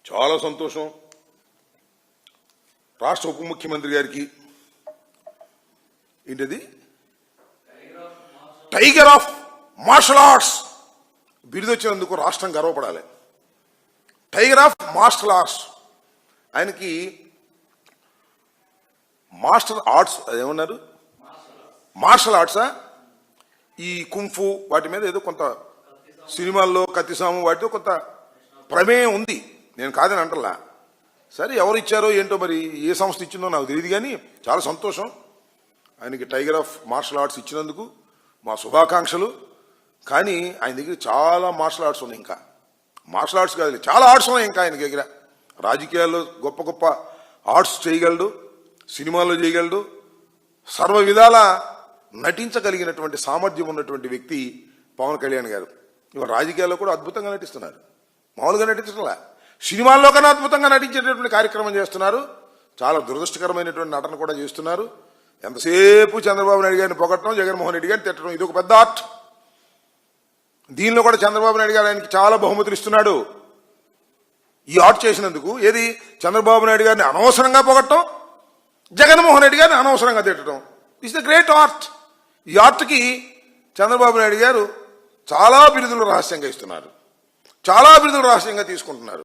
చాలా సంతోషం. రాష్ట్ర ఉప ముఖ్యమంత్రి గారికి ఏంటిది టైగర్ ఆఫ్ మార్షల్ ఆర్ట్స్ బిరుదు వచ్చినందుకు రాష్ట్రం గర్వపడాలి. టైగర్ ఆఫ్ మార్షల్ ఆర్ట్స్, ఆయనకి మాస్టర్ ఆర్ట్స్ ఏమన్నారు, మార్షల్ ఆర్ట్సా, ఈ కుంఫు వాటి మీద ఏదో కొంత సినిమాల్లో కత్తిసాము వాటితో కొంత ప్రమేయం ఉంది, నేను కాదని అంటలా. సరే ఎవరు ఇచ్చారో ఏంటో, మరి ఏ సంస్థ ఇచ్చిందో నాకు తెలియదు, కానీ చాలా సంతోషం ఆయనకి టైగర్ ఆఫ్ మార్షల్ ఆర్ట్స్ ఇచ్చినందుకు మా శుభాకాంక్షలు. కానీ ఆయన దగ్గర చాలా మార్షల్ ఆర్ట్స్ ఉన్నాయి, ఇంకా మార్షల్ ఆర్ట్స్ కాదు చాలా ఆర్ట్స్ ఉన్నాయి ఇంకా ఆయన దగ్గర. రాజకీయాల్లో గొప్ప గొప్ప ఆర్ట్స్ చేయగలడు, సినిమాల్లో చేయగలడు, సర్వ విధాల నటించగలిగినటువంటి సామర్థ్యం ఉన్నటువంటి వ్యక్తి పవన్ కళ్యాణ్ గారు. ఇవాళ రాజకీయాల్లో కూడా అద్భుతంగా నటిస్తున్నారు, మామూలుగా నటించడంలా, సినిమాల్లో కన్నా అద్భుతంగా నటించేటటువంటి కార్యక్రమం చేస్తున్నారు. చాలా దురదృష్టకరమైనటువంటి నటన కూడా చేస్తున్నారు. ఎంతసేపు చంద్రబాబు నాయుడు గారిని పొగట్టడం, జగన్మోహన్ రెడ్డి గారిని తిట్టడం, ఇది ఒక పెద్ద ఆర్ట్. దీనిలో కూడా చంద్రబాబు నాయుడు గారు ఆయనకి చాలా బహుమతులు ఇస్తున్నాడు ఈ ఆర్ట్ చేసినందుకు. ఏది, చంద్రబాబు నాయుడు గారిని అనవసరంగా పొగట్టడం, జగన్మోహన్ రెడ్డి గారిని అనవసరంగా తిట్టడం. It's the great art. ఈ ఆర్ట్కి చంద్రబాబు నాయుడు గారు చాలా బిరుదులు రహస్యంగా ఇస్తున్నారు, చాలా బిరుదులు రహస్యంగా తీసుకుంటున్నారు.